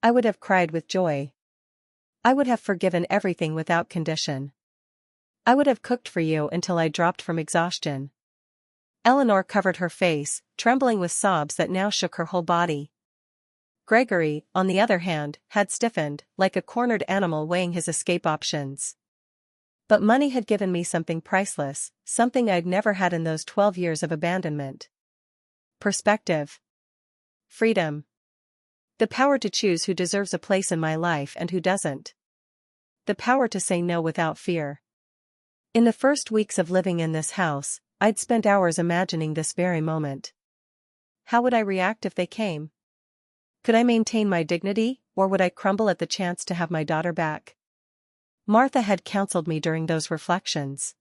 I would have cried with joy. I would have forgiven everything without condition. I would have cooked for you until I dropped from exhaustion." Eleanor covered her face, trembling with sobs that now shook her whole body. Gregory, on the other hand, had stiffened, like a cornered animal weighing his escape options. But money had given me something priceless, something I'd never had in those 12 years of abandonment. Perspective. Freedom. The power to choose who deserves a place in my life and who doesn't. The power to say no without fear. In the first weeks of living in this house, I'd spent hours imagining this very moment. How would I react if they came? Could I maintain my dignity, or would I crumble at the chance to have my daughter back? Martha had counseled me during those reflections.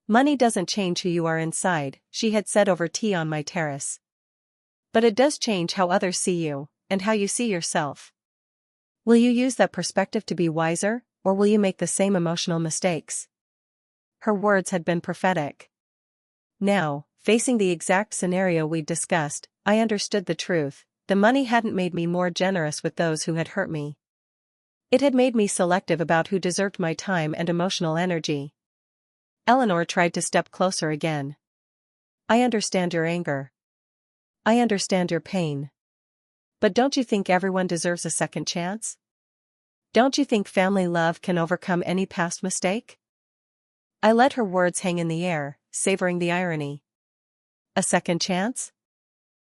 "Money doesn't change who you are inside," she had said over tea on my terrace. "But it does change how others see you, and how you see yourself. Will you use that perspective to be wiser, or will you make the same emotional mistakes?" Her words had been prophetic. Now, facing the exact scenario we'd discussed, I understood the truth. The money hadn't made me more generous with those who had hurt me. It had made me selective about who deserved my time and emotional energy. Eleanor tried to step closer again. "I understand your anger. I understand your pain. But don't you think everyone deserves a second chance? Don't you think family love can overcome any past mistake?" I let her words hang in the air, savoring the irony. "A second chance?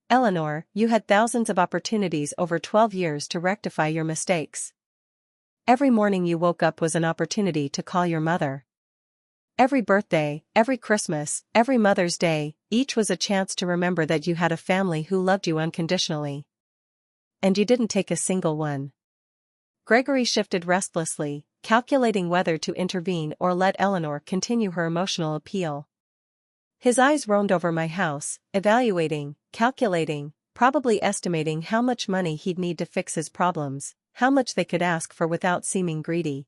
Eleanor, you had thousands of opportunities over 12 years to rectify your mistakes. Every morning you woke up was an opportunity to call your mother. Every birthday, every Christmas, every Mother's Day, each was a chance to remember that you had a family who loved you unconditionally. And you didn't take a single one." Gregory shifted restlessly, calculating whether to intervene or let Eleanor continue her emotional appeal. His eyes roamed over my house, evaluating, calculating, probably estimating how much money he'd need to fix his problems, how much they could ask for without seeming greedy.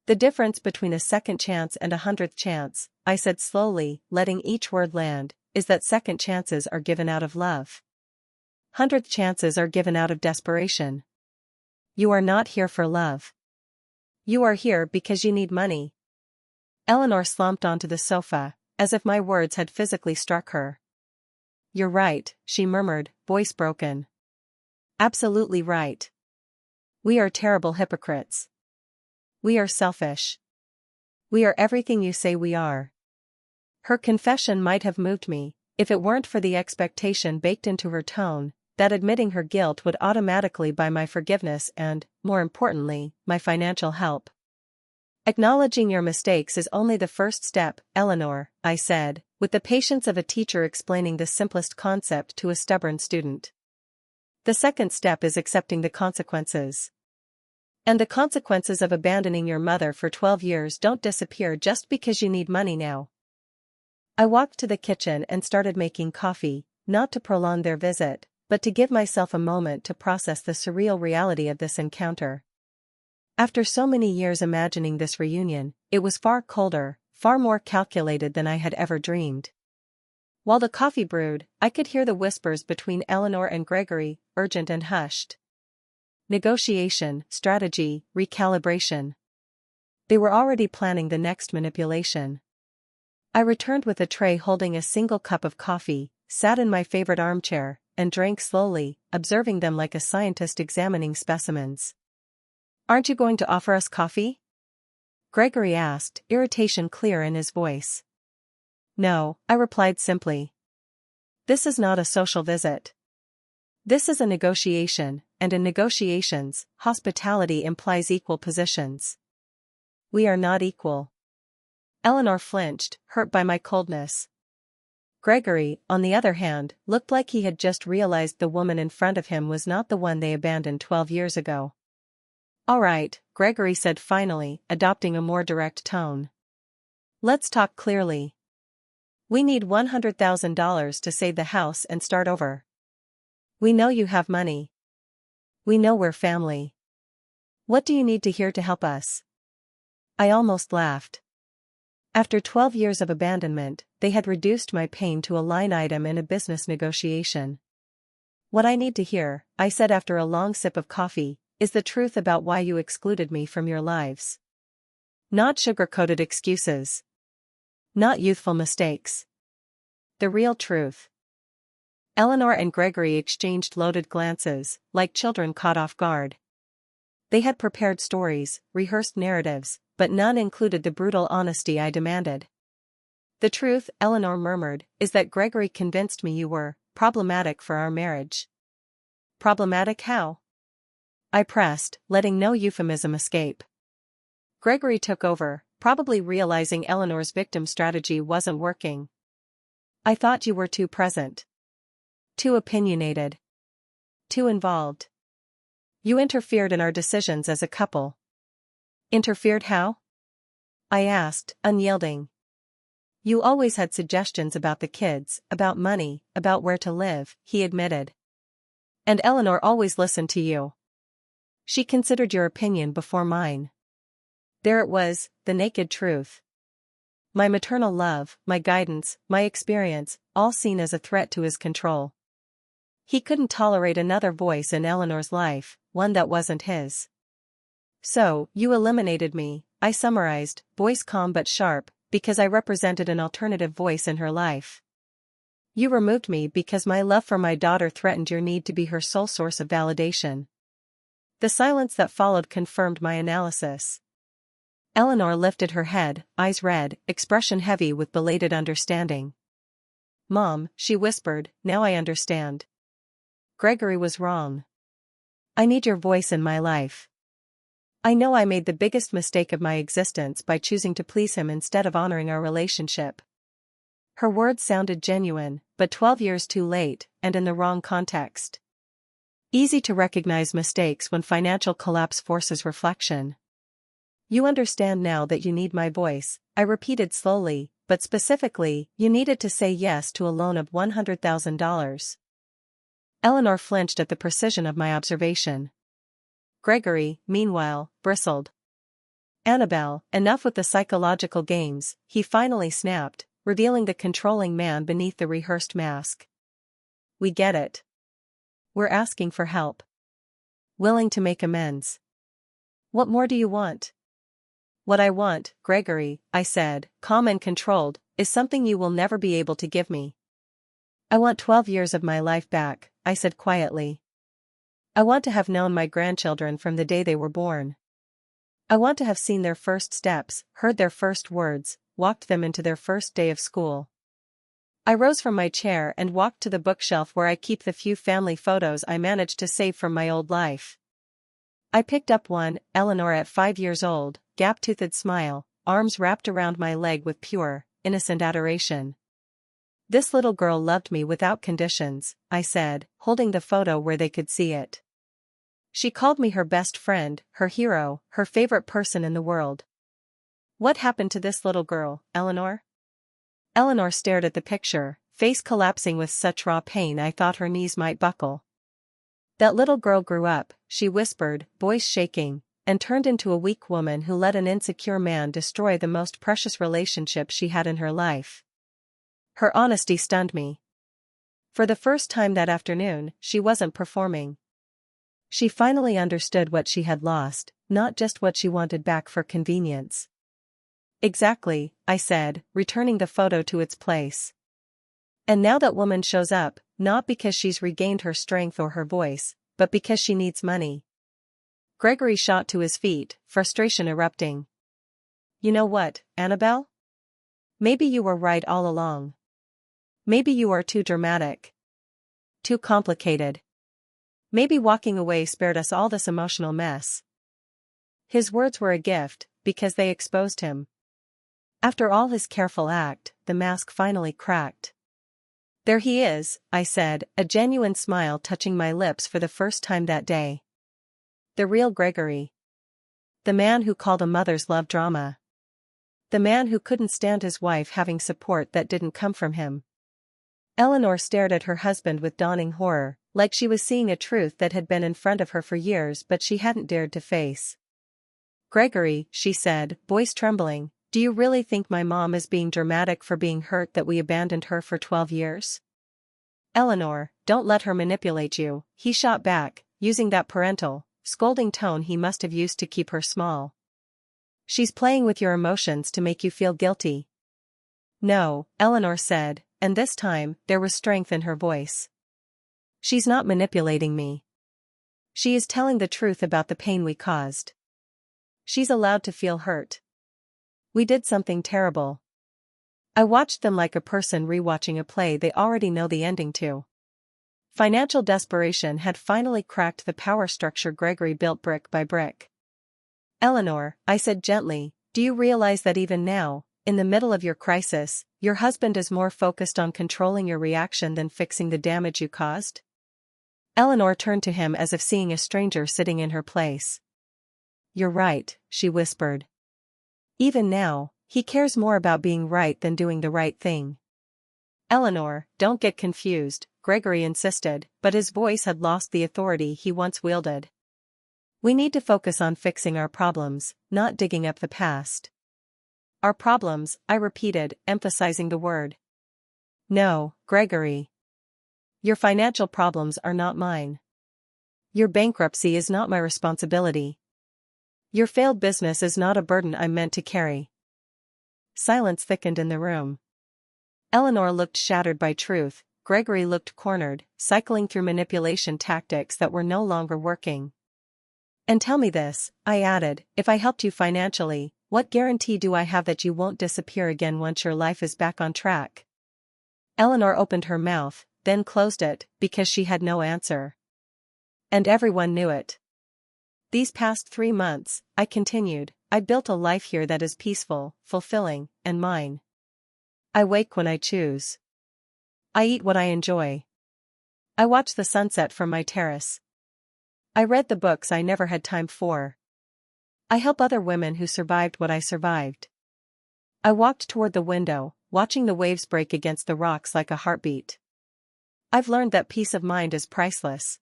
"The difference between a second chance and a 100th chance," I said slowly, letting each word land, "is that second chances are given out of love. 100th chances are given out of desperation. You are not here for love. You are here because you need money." Eleanor slumped onto the sofa, as if my words had physically struck her. "You're right," she murmured, voice broken. "Absolutely right. We are terrible hypocrites. We are selfish. We are everything you say we are." Her confession might have moved me, if it weren't for the expectation baked into her tone, that admitting her guilt would automatically buy my forgiveness and, more importantly, my financial help. "Acknowledging your mistakes is only the first step, Eleanor," I said, with the patience of a teacher explaining the simplest concept to a stubborn student. "The second step is accepting the consequences. And the consequences of abandoning your mother for 12 years don't disappear just because you need money now." I walked to the kitchen and started making coffee, not to prolong their visit, but to give myself a moment to process the surreal reality of this encounter. After so many years imagining this reunion, it was far colder, far more calculated than I had ever dreamed. While the coffee brewed, I could hear the whispers between Eleanor and Gregory, urgent and hushed. Negotiation, strategy, recalibration. They were already planning the next manipulation. I returned with a tray holding a single cup of coffee, sat in my favorite armchair, and drank slowly, observing them like a scientist examining specimens. "Aren't you going to offer us coffee?" Gregory asked, irritation clear in his voice. "No," I replied simply. "This is not a social visit. This is a negotiation, and in negotiations, hospitality implies equal positions. We are not equal." Eleanor flinched, hurt by my coldness. Gregory, on the other hand, looked like he had just realized the woman in front of him was not the one they abandoned 12 years ago. "All right," Gregory said finally, adopting a more direct tone. "Let's talk clearly. We need $100,000 to save the house and start over. We know you have money. We know we're family. What do you need to hear to help us?" I almost laughed. After 12 years of abandonment, they had reduced my pain to a line item in a business negotiation. "What I need to hear," I said after a long sip of coffee, "is the truth about why you excluded me from your lives. Not sugar-coated excuses. Not youthful mistakes. The real truth." Eleanor and Gregory exchanged loaded glances, like children caught off guard. They had prepared stories, rehearsed narratives, but none included the brutal honesty I demanded. "The truth," Eleanor murmured, "is that Gregory convinced me you were problematic for our marriage." "Problematic how?" I pressed, letting no euphemism escape. Gregory took over, probably realizing Eleanor's victim strategy wasn't working. "I thought you were too present. Too opinionated. Too involved. You interfered in our decisions as a couple." "Interfered how?" I asked, unyielding. "You always had suggestions about the kids, about money, about where to live," he admitted. "And Eleanor always listened to you. She considered your opinion before mine." There it was, the naked truth. My maternal love, my guidance, my experience, all seen as a threat to his control. He couldn't tolerate another voice in Eleanor's life, one that wasn't his. "So, you eliminated me," I summarized, voice calm but sharp, "because I represented an alternative voice in her life. You removed me because my love for my daughter threatened your need to be her sole source of validation." The silence that followed confirmed my analysis. Eleanor lifted her head, eyes red, expression heavy with belated understanding. "Mom," she whispered, "now I understand. Gregory was wrong. I need your voice in my life. I know I made the biggest mistake of my existence by choosing to please him instead of honoring our relationship." Her words sounded genuine, but 12 years too late, and in the wrong context. Easy to recognize mistakes when financial collapse forces reflection. "You understand now that you need my voice," I repeated slowly, "but specifically, you needed to say yes to a loan of $100,000. Eleanor flinched at the precision of my observation. Gregory, meanwhile, bristled. "Annabelle, enough with the psychological games," he finally snapped, revealing the controlling man beneath the rehearsed mask. "We get it. We're asking for help. Willing to make amends. What more do you want?" "What I want, Gregory," I said, calm and controlled, "is something you will never be able to give me. I want 12 years of my life back," I said quietly. "I want to have known my grandchildren from the day they were born. I want to have seen their first steps, heard their first words, walked them into their first day of school." I rose from my chair and walked to the bookshelf where I keep the few family photos I managed to save from my old life. I picked up one, Eleanor at 5 years old, gap-toothed smile, arms wrapped around my leg with pure, innocent adoration. "This little girl loved me without conditions," I said, holding the photo where they could see it. "She called me her best friend, her hero, her favorite person in the world." "What happened to this little girl, Eleanor?" Eleanor stared at the picture, face collapsing with such raw pain I thought her knees might buckle. "That little girl grew up," she whispered, voice shaking, and turned into a weak woman who let an insecure man destroy the most precious relationship she had in her life. Her honesty stunned me. For the first time that afternoon, she wasn't performing. She finally understood what she had lost, not just what she wanted back for convenience. Exactly, I said, returning the photo to its place. And now that woman shows up, not because she's regained her strength or her voice, but because she needs money. Gregory shot to his feet, frustration erupting. You know what, Annabelle? Maybe you were right all along. Maybe you are too dramatic. Too complicated. Maybe walking away spared us all this emotional mess. His words were a gift, because they exposed him. After all his careful act, the mask finally cracked. There he is, I said, a genuine smile touching my lips for the first time that day. The real Gregory. The man who called a mother's love drama. The man who couldn't stand his wife having support that didn't come from him. Eleanor stared at her husband with dawning horror, like she was seeing a truth that had been in front of her for years but she hadn't dared to face. Gregory, she said, voice trembling, do you really think my mom is being dramatic for being hurt that we abandoned her for 12 years? Eleanor, don't let her manipulate you, he shot back, using that parental, scolding tone he must have used to keep her small. She's playing with your emotions to make you feel guilty. No, Eleanor said, and this time, there was strength in her voice. She's not manipulating me. She is telling the truth about the pain we caused. She's allowed to feel hurt. We did something terrible. I watched them like a person rewatching a play they already know the ending to. Financial desperation had finally cracked the power structure Gregory built brick by brick. Eleanor, I said gently, do you realize that even now, in the middle of your crisis, your husband is more focused on controlling your reaction than fixing the damage you caused? Eleanor turned to him as if seeing a stranger sitting in her place. You're right, she whispered. Even now, he cares more about being right than doing the right thing. Eleanor, don't get confused, Gregory insisted, but his voice had lost the authority he once wielded. We need to focus on fixing our problems, not digging up the past. Our problems, I repeated, emphasizing the word. No, Gregory. Your financial problems are not mine. Your bankruptcy is not my responsibility. Your failed business is not a burden I'm meant to carry. Silence thickened in the room. Eleanor looked shattered by truth, Gregory looked cornered, cycling through manipulation tactics that were no longer working. And tell me this, I added, if I helped you financially, what guarantee do I have that you won't disappear again once your life is back on track? Eleanor opened her mouth, then closed it, because she had no answer. And everyone knew it. These past 3 months, I continued, I built a life here that is peaceful, fulfilling, and mine. I wake when I choose. I eat what I enjoy. I watch the sunset from my terrace. I read the books I never had time for. I help other women who survived what I survived. I walked toward the window, watching the waves break against the rocks like a heartbeat. I've learned that peace of mind is priceless.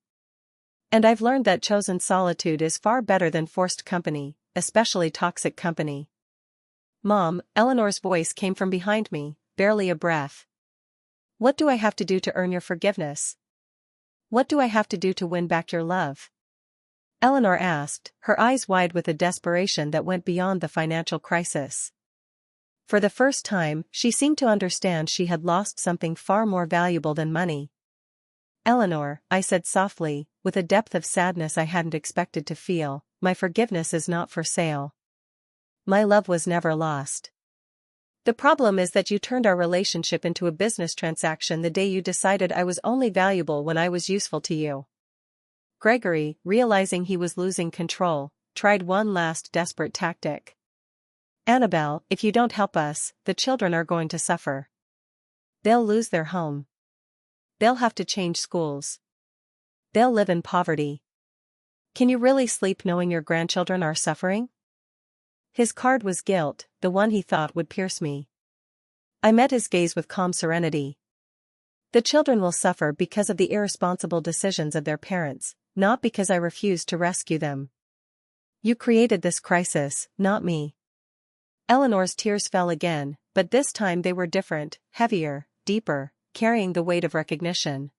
And I've learned that chosen solitude is far better than forced company, especially toxic company. Mom, Eleanor's voice came from behind me, barely a breath. What do I have to do to earn your forgiveness? What do I have to do to win back your love? Eleanor asked, her eyes wide with a desperation that went beyond the financial crisis. For the first time, she seemed to understand she had lost something far more valuable than money. Eleanor, I said softly, with a depth of sadness I hadn't expected to feel, my forgiveness is not for sale. My love was never lost. The problem is that you turned our relationship into a business transaction the day you decided I was only valuable when I was useful to you. Gregory, realizing he was losing control, tried one last desperate tactic. Annabelle, if you don't help us, the children are going to suffer. They'll lose their home. They'll have to change schools. They'll live in poverty. Can you really sleep knowing your grandchildren are suffering? His card was guilt, the one he thought would pierce me. I met his gaze with calm serenity. The children will suffer because of the irresponsible decisions of their parents, not because I refused to rescue them. You created this crisis, not me. Eleanor's tears fell again, but this time they were different, heavier, deeper, carrying the weight of recognition.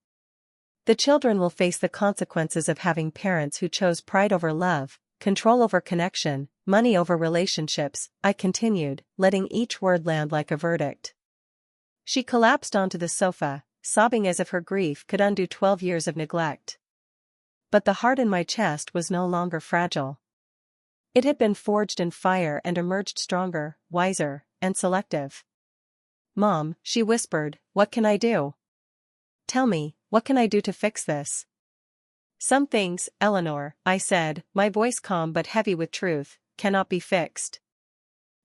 The children will face the consequences of having parents who chose pride over love, control over connection, money over relationships, I continued, letting each word land like a verdict. She collapsed onto the sofa, sobbing as if her grief could undo 12 years of neglect. But the heart in my chest was no longer fragile. It had been forged in fire and emerged stronger, wiser, and selective. Mom, she whispered, what can I do? Tell me, what can I do to fix this? Some things, Eleanor, I said, my voice calm but heavy with truth, cannot be fixed.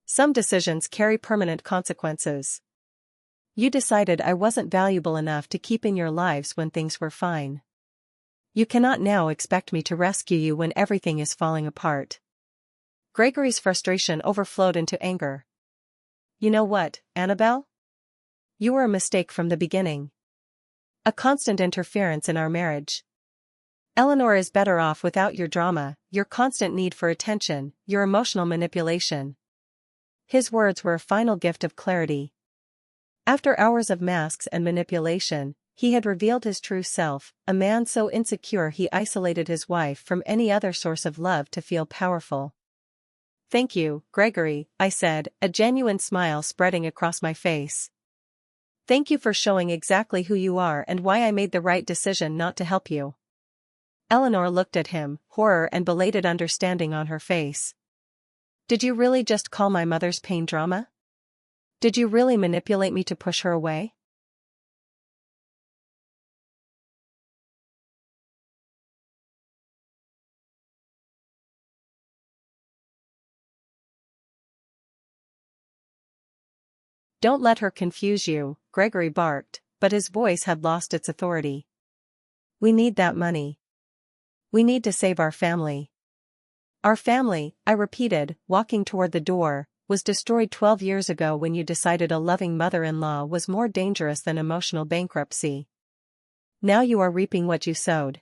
Some decisions carry permanent consequences. You decided I wasn't valuable enough to keep in your lives when things were fine. You cannot now expect me to rescue you when everything is falling apart. Gregory's frustration overflowed into anger. You know what, Annabelle? You were a mistake from the beginning. A constant interference in our marriage. Eleanor is better off without your drama, your constant need for attention, your emotional manipulation. His words were a final gift of clarity. After hours of masks and manipulation, he had revealed his true self, a man so insecure he isolated his wife from any other source of love to feel powerful. Thank you, Gregory, I said, a genuine smile spreading across my face. Thank you for showing exactly who you are and why I made the right decision not to help you. Eleanor looked at him, horror and belated understanding on her face. Did you really just call my mother's pain drama? Did you really manipulate me to push her away? Don't let her confuse you, Gregory barked, but his voice had lost its authority. We need that money. We need to save our family. Our family, I repeated, walking toward the door, was destroyed 12 years ago when you decided a loving mother-in-law was more dangerous than emotional bankruptcy. Now you are reaping what you sowed.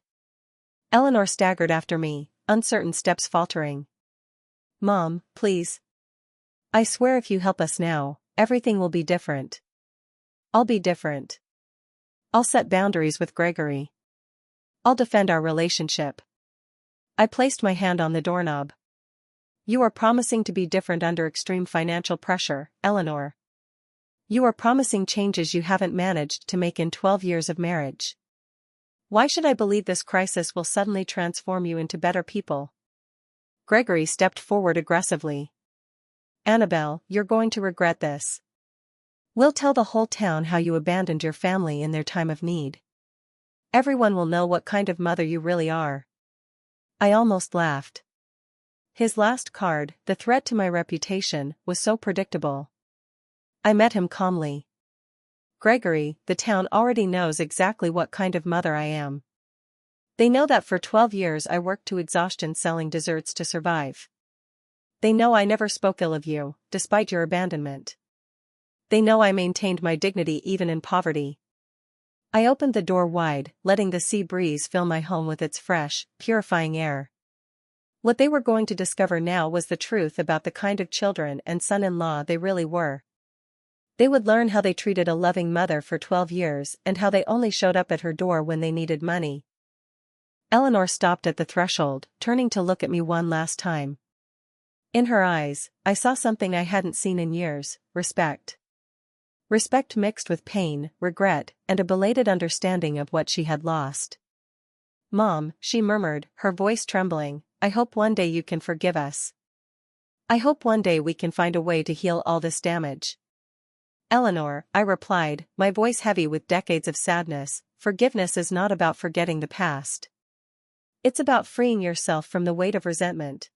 Eleanor staggered after me, uncertain steps faltering. Mom, please. I swear if you help us now, everything will be different. I'll be different. I'll set boundaries with Gregory. I'll defend our relationship. I placed my hand on the doorknob. You are promising to be different under extreme financial pressure, Eleanor. You are promising changes you haven't managed to make in 12 years of marriage. Why should I believe this crisis will suddenly transform you into better people? Gregory stepped forward aggressively. Annabelle, you're going to regret this. We'll tell the whole town how you abandoned your family in their time of need. Everyone will know what kind of mother you really are. I almost laughed. His last card, the threat to my reputation, was so predictable. I met him calmly. Gregory, the town already knows exactly what kind of mother I am. They know that for 12 years I worked to exhaustion selling desserts to survive. They know I never spoke ill of you, despite your abandonment. They know I maintained my dignity even in poverty. I opened the door wide, letting the sea breeze fill my home with its fresh, purifying air. What they were going to discover now was the truth about the kind of children and son-in-law they really were. They would learn how they treated a loving mother for 12 years and how they only showed up at her door when they needed money. Eleanor stopped at the threshold, turning to look at me one last time. In her eyes, I saw something I hadn't seen in years, respect. Respect mixed with pain, regret, and a belated understanding of what she had lost. Mom, she murmured, her voice trembling, I hope one day you can forgive us. I hope one day we can find a way to heal all this damage. Eleanor, I replied, my voice heavy with decades of sadness, forgiveness is not about forgetting the past. It's about freeing yourself from the weight of resentment.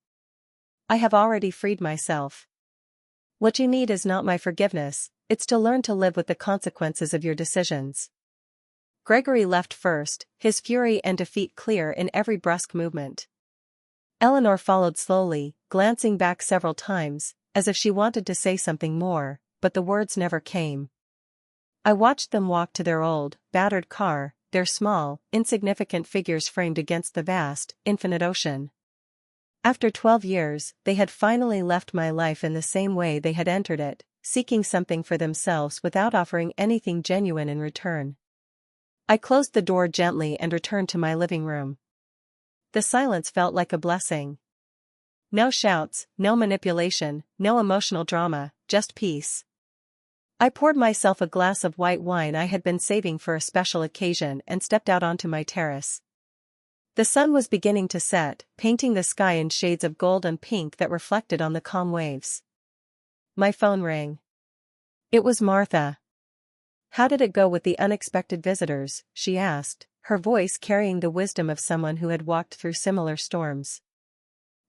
I have already freed myself. What you need is not my forgiveness, it's to learn to live with the consequences of your decisions. Gregory left first, his fury and defeat clear in every brusque movement. Eleanor followed slowly, glancing back several times, as if she wanted to say something more, but the words never came. I watched them walk to their old, battered car, their small, insignificant figures framed against the vast, infinite ocean. After 12 years, they had finally left my life in the same way they had entered it, seeking something for themselves without offering anything genuine in return. I closed the door gently and returned to my living room. The silence felt like a blessing. No shouts, no manipulation, no emotional drama, just peace. I poured myself a glass of white wine I had been saving for a special occasion and stepped out onto my terrace. The sun was beginning to set, painting the sky in shades of gold and pink that reflected on the calm waves. My phone rang. It was Martha. "How did it go with the unexpected visitors?" she asked, her voice carrying the wisdom of someone who had walked through similar storms.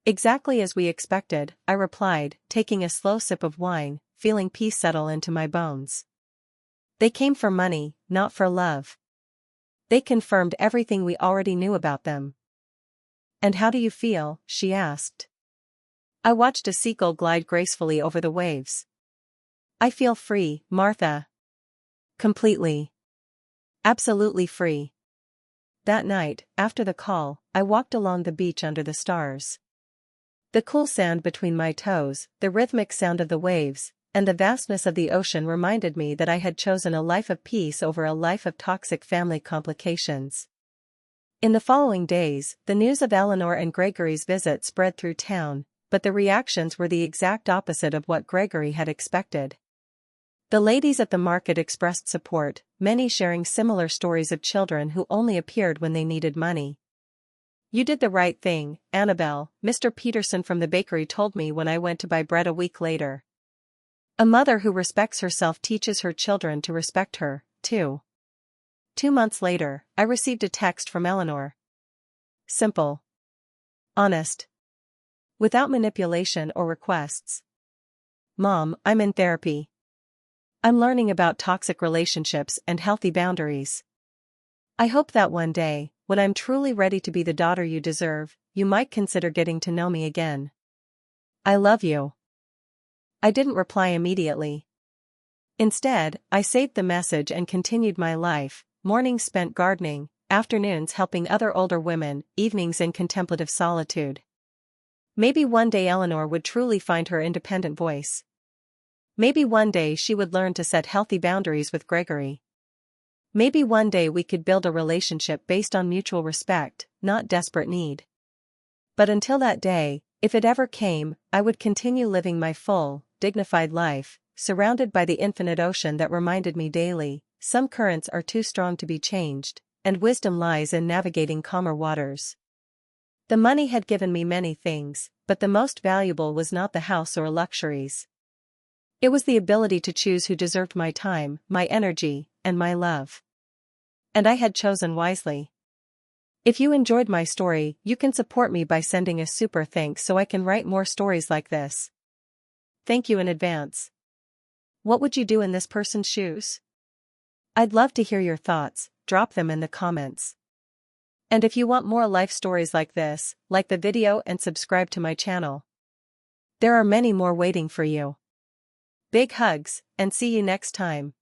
"Exactly as we expected," I replied, taking a slow sip of wine, feeling peace settle into my bones. "They came for money, not for love." They confirmed everything we already knew about them. "And how do you feel?" she asked. I watched a seagull glide gracefully over the waves. "I feel free, Martha. Completely. Absolutely free." That night, after the call, I walked along the beach under the stars. The cool sand between my toes, the rhythmic sound of the waves, and the vastness of the ocean reminded me that I had chosen a life of peace over a life of toxic family complications. In the following days, the news of Eleanor and Gregory's visit spread through town, but the reactions were the exact opposite of what Gregory had expected. The ladies at the market expressed support, many sharing similar stories of children who only appeared when they needed money. "You did the right thing, Annabelle," Mr. Peterson from the bakery told me when I went to buy bread a week later. "A mother who respects herself teaches her children to respect her, too." 2 months later, I received a text from Eleanor. Simple. Honest. Without manipulation or requests. "Mom, I'm in therapy. I'm learning about toxic relationships and healthy boundaries. I hope that one day, when I'm truly ready to be the daughter you deserve, you might consider getting to know me again. I love you." I didn't reply immediately. Instead, I saved the message and continued my life, mornings spent gardening, afternoons helping other older women, evenings in contemplative solitude. Maybe one day Eleanor would truly find her independent voice. Maybe one day she would learn to set healthy boundaries with Gregory. Maybe one day we could build a relationship based on mutual respect, not desperate need. But until that day, if it ever came, I would continue living my full, dignified life, surrounded by the infinite ocean that reminded me daily, some currents are too strong to be changed, and wisdom lies in navigating calmer waters. The money had given me many things, but the most valuable was not the house or luxuries. It was the ability to choose who deserved my time, my energy, and my love. And I had chosen wisely. If you enjoyed my story, you can support me by sending a super thanks so I can write more stories like this. Thank you in advance. What would you do in this person's shoes? I'd love to hear your thoughts, drop them in the comments. And if you want more life stories like this, like the video and subscribe to my channel. There are many more waiting for you. Big hugs, and see you next time.